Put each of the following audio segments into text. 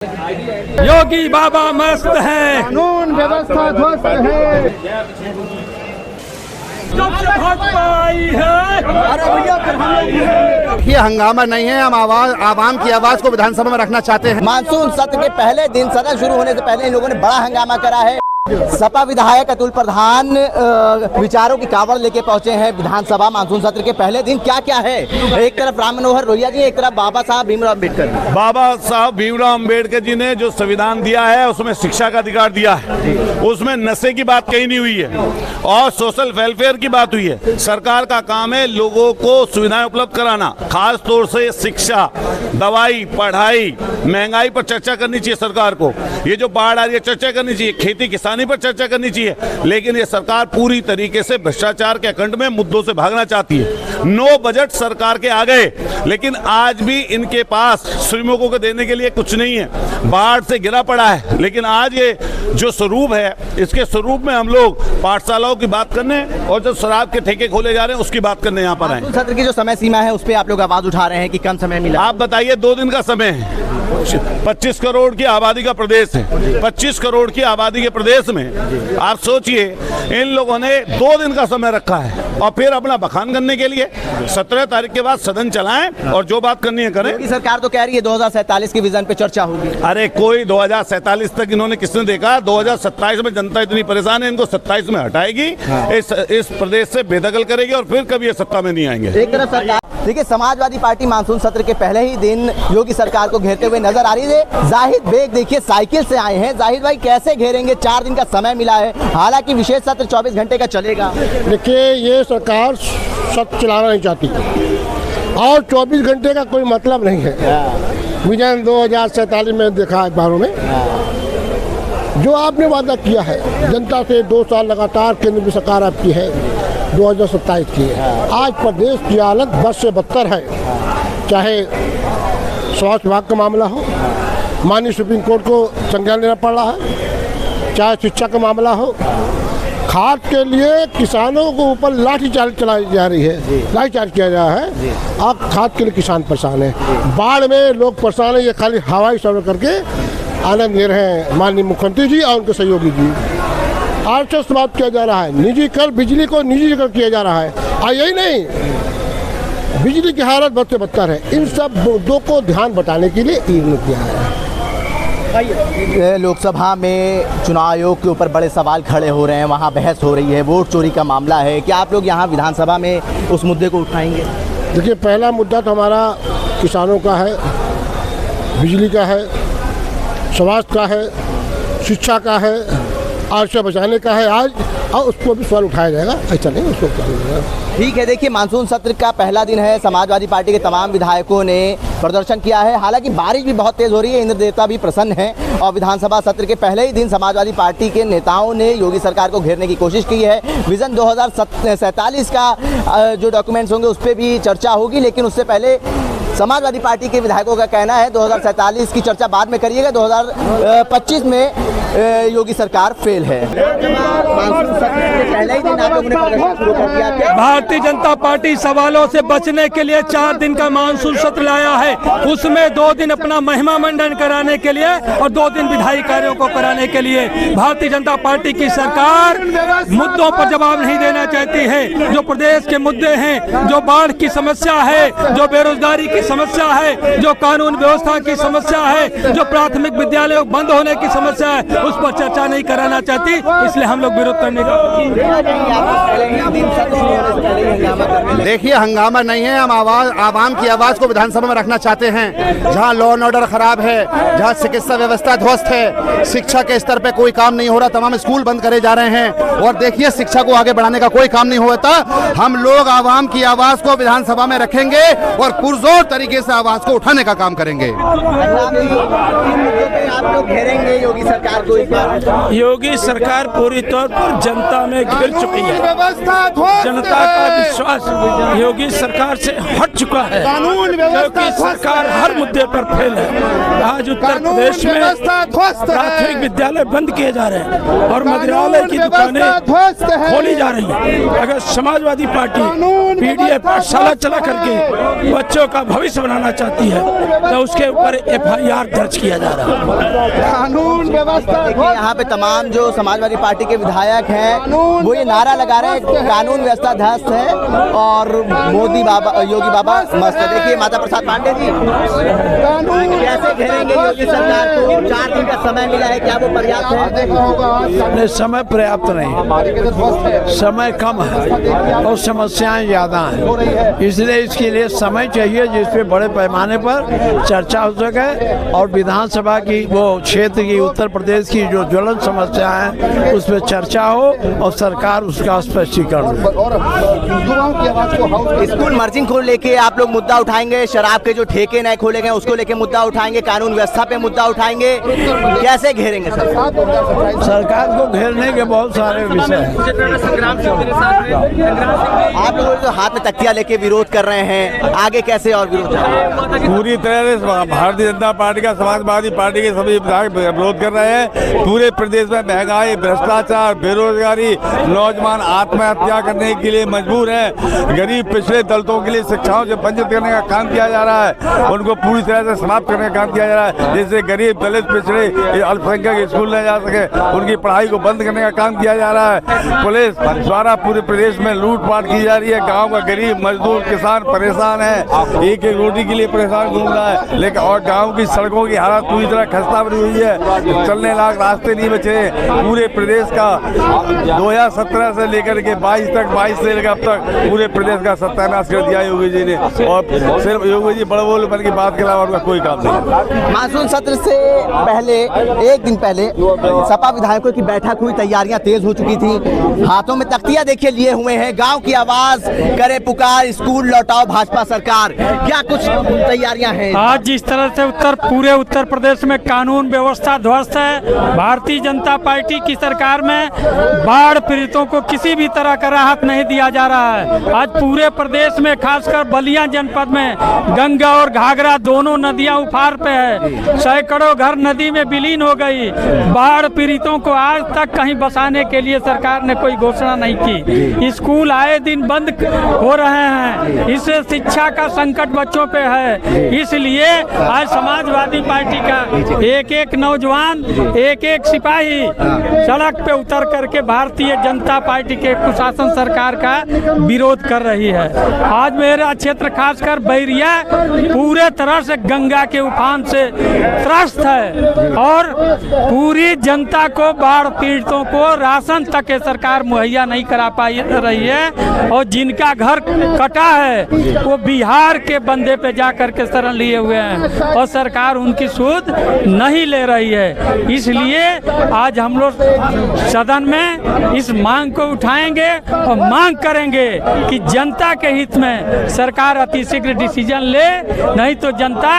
योगी बाबा मस्त है, कानून व्यवस्था ध्वस्त है। ये हंगामा नहीं है, हम आवाम की आवाज को विधानसभा में रखना चाहते हैं। मानसून सत्र के पहले दिन सदन शुरू होने से पहले इन लोगों ने बड़ा हंगामा करा है। सपा विधायक अतुल प्रधान विचारों की कावड़ लेके पहुंचे हैं विधानसभा। मानसून सत्र के पहले दिन क्या क्या है, एक तरफ राम मनोहर लोहिया जी, एक तरफ बाबा साहब भीमराव अम्बेडकर। बाबा साहब भीमराव अम्बेडकर जी ने जो संविधान दिया है उसमें शिक्षा का अधिकार दिया है, उसमें नशे की बात कहीं नहीं हुई है और सोशल वेलफेयर की बात हुई है। सरकार का काम है लोगों को सुविधाएं उपलब्ध कराना, खास तौर से शिक्षा, दवाई, पढ़ाई, महंगाई पर चर्चा करनी चाहिए सरकार को। ये जो बाढ़ आ रही है चर्चा करनी चाहिए, खेती किसानी पर चर्चा करनी चाहिए, लेकिन ये सरकार पूरी तरीके से भ्रष्टाचार के अखंड में मुद्दों से भागना चाहती है। 9 बजट सरकार के आ गए, लेकिन आज भी इनके पास श्रमिकों को देने के लिए कुछ नहीं है। बाढ़ से घिरा पड़ा है, लेकिन आज ये जो स्वरूप है, इसके स्वरूप में हम लोग पाठशालाओं की बात करने और जो शराब के ठेके खोले जा रहे हैं उसकी बात करने यहाँ पर आए। सत्र की जो समय सीमा है उस पर आप लोग आवाज उठा रहे हैं कि कम समय मिला। आप बताइए, 2 दिन का समय है, 25 करोड़ की आबादी का प्रदेश है। 25 करोड़ की आबादी के प्रदेश में आप सोचिए, इन लोगों ने 2 दिन का समय रखा है और फिर अपना बखान करने के लिए 17 तारीख के बाद सदन चलाएं और जो बात करनी है करें। सरकार तो कह रही है 2047 के विजन पे चर्चा होगी। अरे कोई 2047 तक इन्होंने किसने देखा? 2027 में जनता इतनी परेशान है, इनको 27 में हटाएगी, इस प्रदेश से बेदखल करेगी और फिर कभी ये सत्ता में नहीं आएंगे। एक तरफ सरकार, देखिए समाजवादी पार्टी मानसून सत्र के पहले ही दिन योगी सरकार को घेरते हुए नजर आ रही है। जाहिद बेग देखिए साइकिल से आए हैं। जाहिद भाई कैसे घेरेंगे? 4 दिन का समय मिला है, हालांकि विशेष सत्र 24 घंटे का चलेगा। देखिए, ये सरकार सत्र चलाना नहीं चाहती और 24 घंटे का कोई मतलब नहीं है। विजन 2047 में देखा अखबारों में, जो आपने वादा किया है जनता से 2 साल लगातार केंद्र में सरकार आपकी है, 2027 की है। आज प्रदेश की हालत बद से बदतर है, चाहे स्वास्थ्य विभाग का मामला हो, माननीय सुप्रीम कोर्ट को संज्ञान लेना पड़ रहा है, चाहे शिक्षा का मामला हो, खाद के लिए किसानों को ऊपर लाठीचार्ज चलाई जा रही है, लाठीचार्ज किया जा रहा है। अब खाद के लिए किसान परेशान है, बाढ़ में लोग परेशान है, ये खाली हवाई सफर करके आनंद ले रहे हैं माननीय मुख्यमंत्री जी और उनके सहयोगी जी। आरक्षण बात किया जा रहा है, निजीकरण, बिजली को निजीकरण किया जा रहा है, और यही नहीं, बिजली की हालत बद से बदतर है। इन सब मुद्दों को ध्यान बटाने के लिए ये किया है। लोकसभा में चुनाव आयोग के ऊपर बड़े सवाल खड़े हो रहे हैं, वहाँ बहस हो रही है, वोट चोरी का मामला है, क्या आप लोग यहाँ विधानसभा में उस मुद्दे को उठाएंगे? देखिए, पहला मुद्दा तो हमारा किसानों का है, बिजली का है, स्वास्थ्य का है, शिक्षा का है, आरक्षण बचाने का है आज, और उसको भी सवाल उठाया जाएगा, ऐसा नहीं उसको उठाया। ठीक है, देखिए मानसून सत्र का पहला दिन है, समाजवादी पार्टी के तमाम विधायकों ने प्रदर्शन किया है, हालांकि बारिश भी बहुत तेज हो रही है, इंद्र देवता भी प्रसन्न हैं और विधानसभा सत्र के पहले ही दिन समाजवादी पार्टी के नेताओं ने योगी सरकार को घेरने की कोशिश की है। विजन 2047 का जो डॉक्यूमेंट्स होंगे उस पर भी चर्चा होगी, लेकिन उससे पहले समाजवादी पार्टी के विधायकों का कहना है 2047 की चर्चा बाद में करिएगा, 2025 में योगी सरकार फेल है। मानसून सत्र के पहले ही दिन आप लोगों ने प्रदर्शन शुरू कर दिया। भारतीय जनता पार्टी सवालों से बचने के लिए 4 दिन का मानसून सत्र लाया है, उसमें 2 दिन अपना महिमा मंडन कराने के लिए और 2 दिन विधायी कार्यों को कराने के लिए। भारतीय जनता पार्टी की सरकार मुद्दों पर जवाब नहीं देना चाहती है। जो प्रदेश के मुद्दे हैं, जो बाढ़ की समस्या है, जो बेरोजगारी की समस्या है, जो कानून व्यवस्था की समस्या है, जो प्राथमिक विद्यालयों बंद होने की समस्या है, उस पर चर्चा नहीं कराना चाहती, इसलिए हम लोग विरोध करने का। देखिए, हंगामा नहीं है, हम आवाम की आवाज को विधानसभा में रखना चाहते हैं। जहां लॉ एंड ऑर्डर खराब है, जहां चिकित्सा व्यवस्था ध्वस्त है, शिक्षा के स्तर पे कोई काम नहीं हो रहा, तमाम स्कूल बंद करे जा रहे हैं, और देखिए शिक्षा को आगे बढ़ाने का कोई काम नहीं होता। हम लोग आवाम की आवाज को विधानसभा में रखेंगे और पुरजोर तरीके से आवाज को उठाने का काम करेंगे। आप लोग घेरेंगे योगी सरकार को इस बार? योगी सरकार पूरी तौर पर जनता में घिर चुकी है। जनता का विश्वास योगी सरकार से हट चुका है, क्योंकि सरकार हर मुद्दे पर फेल है। आज उत्तर प्रदेश में प्राथमिक विद्यालय बंद किए जा रहे हैं और मदिरालय की दुकानें खोली जा रही हैं। अगर समाजवादी पार्टी पीडीए पाठशाला चला करके बच्चों का भविष्य बनाना चाहती है तो उसके ऊपर FIR दर्ज किया जा रहा है। कानून व्यवस्था देखिए यहाँ पे तमाम जो समाजवादी पार्टी के विधायक हैं वो ये नारा लगा रहे हैं कानून व्यवस्था ध्वस्त है और मोदी बाबा योगी बाबा मस्त है। देखिए माता प्रसाद पांडे जी कैसे घेरेंगे योगी सरकार को? 4 दिन का समय मिला है, क्या वो पर्याप्त है? नहीं, समय पर्याप्त नहीं, समय कम है और समस्याएं ज्यादा हैं, इसलिए इसके लिए समय चाहिए जिसपे बड़े पैमाने पर चर्चा हो सके और विधानसभा की वो क्षेत्र की उत्तर प्रदेश की जो ज्वलंत समस्या है उस पर चर्चा हो और सरकार उसका स्पष्टीकरण दे। स्कूल मर्जिंग को लेके आप लोग मुद्दा उठाएंगे, शराब के जो ठेके नए खोले गए उसको लेके मुद्दा उठाएंगे, कानून व्यवस्था पे मुद्दा उठाएंगे, कैसे घेरेंगे सरकार को घेरने के बहुत सारे विषय हैं। आप लोग जो हाथ में तख्तियां लेके विरोध कर रहे हैं, आगे कैसे और विरोध? पूरी तरह से भारतीय जनता पार्टी का, समाजवादी पार्टी के सभी विधायक विरोध कर रहे हैं। पूरे प्रदेश में महंगाई, भ्रष्टाचार, बेरोजगारी, नौजवान आत्महत्या करने के लिए मजबूर है। गरीब पिछड़े दलितों के लिए शिक्षाओं से वंचित करने का काम किया जा रहा है, उनको पूरी तरह से समाप्त करने का काम किया जा रहा है। जैसे गरीब दलित पिछड़े अल्पसंख्यक स्कूल नहीं जा सके उनकी पढ़ाई को बंद करने का काम किया जा रहा है। पुलिस द्वारा पूरे प्रदेश में लूटपाट की जा रही है। गाँव का गरीब मजदूर किसान परेशान है, एक एक रोटी के लिए परेशान घूम रहा है। लेकिन और गाँव की सड़कों की हालत पूरी तरह खस्ता बनी हुई है, चलने लायक रास्ते नहीं बचे। पूरे प्रदेश का 2017 से लेकर के 22 से लेकर अब तक पूरे प्रदेश का सत्यानाश कर दिया योगी जी ने, और सिर्फ योगी जी बड़े बोल बन की बात के अलावा उनका कोई काम नहीं। मानसून सत्र से पहले एक दिन पहले सपा विधायकों की बैठक हुई, तैयारियां तेज हो चुकी थी, हाथों में तख्तियां देखिए लिए हुए हैं, गांव की आवाज करे पुकार, स्कूल लौटाओ भाजपा सरकार, क्या कुछ तैयारियां हैं? आज जिस तरह से पूरे उत्तर प्रदेश में कानून व्यवस्था ध्वस्त है, भारतीय जनता पार्टी की सरकार में बाढ़ पीड़ितों को किसी भी तरह का राहत नहीं दिया जा रहा है। आज पूरे प्रदेश में खासकर बलिया जनपद में गंगा और घाघरा दोनों नदियां उफान पे है, सैकड़ों घर नदी में विलीन हो गई। बाढ़ पीड़ितों को आज तक कहीं बसाने के लिए सरकार ने कोई घोषणा नहीं की। स्कूल आए दिन बंद हो रहे हैं, इससे शिक्षा का संकट बच्चों पे है। इसलिए आज समाजवादी पार्टी का एक एक नौजवान, एक एक सिपाही सड़क पे उतर करके भारतीय जनता पार्टी के कुशासन सरकार का विरोध कर रही है। आज मेरा क्षेत्र खासकर बैरिया पूरे तरह से गंगा के उफान से त्रस्त है और पूरी जनता को, बाढ़ पीड़ितों को राशन तक सरकार मुहैया नहीं करा पाई रही है और जिनका घर कटा है वो बिहार के बंदे पे जा करके शरण लिए हुए हैं और सरकार उनकी सूद नहीं ले रही है। इसलिए आज हम लोग सदन में इस मांग को उठाएंगे और मांग करेंगे कि जनता के हित में सरकार अतिशीघ्र डिसीजन ले, नहीं तो जनता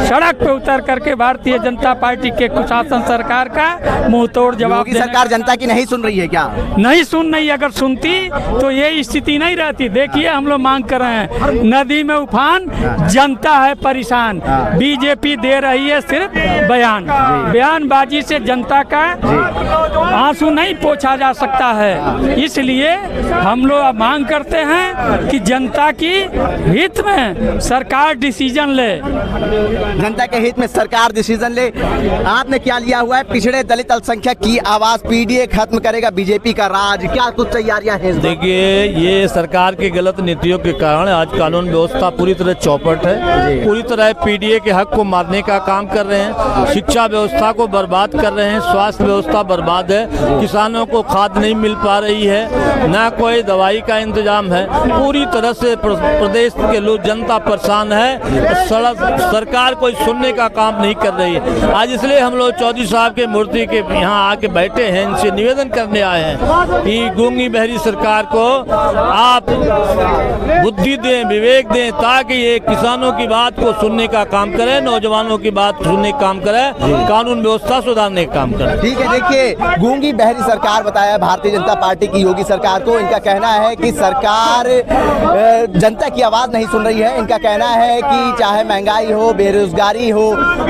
सड़क पे उतर करके भारतीय जनता पार्टी के कुशासन सरकार का मुंह तोड़ जवाब देने। सरकार जनता की नहीं सुन रही है क्या? नहीं सुन रही, अगर सुनती तो ये स्थिति नहीं रहती। देखिए हम लोग मांग कर रहे हैं, नदी में उफान, जनता है परेशान, बीजेपी दे रही है सिर्फ बयानबाजी से जनता का आंसू नहीं पोंछा जा सकता है। इसलिए हम लोग मांग करते हैं कि जनता की हित में सरकार डिसीजन ले, जनता के हित में सरकार डिसीजन ले। आपने क्या लिया हुआ है? पिछड़े दलित अल्पसंख्यक की आवाज, पीडीए खत्म करेगा बीजेपी का राज, क्या कुछ तैयारियां हैं? देखिए ये सरकार की गलत नीतियों के कारण आज कानून व्यवस्था पूरी तरह चौपट है, पूरी तरह पीडीए के हक को मारने का काम कर रहे हैं, शिक्षा व्यवस्था को बर्बाद कर रहे हैं, स्वास्थ्य व्यवस्था बर्बाद है, किसानों को खाद नहीं मिल पा रही है, ना कोई दवाई का इंतजाम है, पूरी तरह से प्रदेश के लोग जनता परेशान है, सरकार कोई सुनने का काम नहीं कर रही है। आज इसलिए हम लोग चौधरी साहब के मूर्ति के यहाँ आके बैठे हैं, इनसे निवेदन करने आए हैं कि गूंगी बहरी सरकार को आप बुद्धि दें, विवेक दें, ताकि ये किसानों की बात को सुनने का काम करें, नौजवानों की बात सुनने का काम करें है कानून व्यवस्था सुधारने का काम करें। ठीक है, देखिए गूंगी बहरी सरकार बताया भारतीय जनता पार्टी की योगी सरकार को। इनका कहना है कि सरकार जनता की आवाज नहीं सुन रही है। इनका कहना है कि चाहे महंगाई हो, बेरोजगारी हो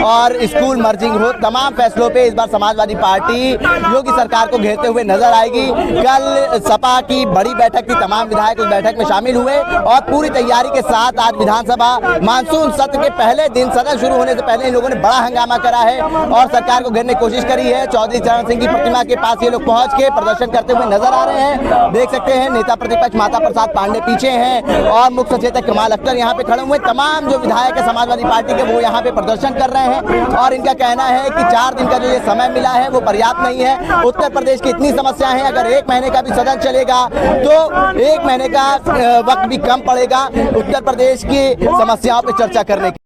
और स्कूल मर्जिंग हो, तमाम फैसलों पे इस बार समाजवादी पार्टी योगी सरकार को घेरते हुए नजर आएगी। कल सपा की बड़ी बैठक थी, तमाम विधायक उस बैठक में शामिल हुए और पूरी तैयारी के साथ आज विधानसभा मानसून सत्र के पहले दिन सदन शुरू होने से पहले इन लोगों ने बड़ा हंगामा करा है और सरकार को घेरने की कोशिश करी है। चौधरी चरण सिंह की प्रतिमा के पास ये लोग पहुंच के प्रदर्शन करते हुए नजर आ रहे हैं। देख सकते हैं नेता प्रतिपक्ष माता प्रसाद पांडे पीछे हैं और मुख्य सचेतक कमाल अख्तर यहाँ पे खड़े हुए। तमाम जो विधायक है समाजवादी पार्टी के वो यहाँ पे प्रदर्शन कर रहे हैं और इनका कहना है कि 4 दिन का जो ये समय मिला है वो पर्याप्त नहीं है। उत्तर प्रदेश की इतनी समस्याएं हैं, अगर 1 महीने का भी सदन चलेगा तो 1 महीने का वक्त भी कम पड़ेगा उत्तर प्रदेश की समस्याओं पर चर्चा करने की।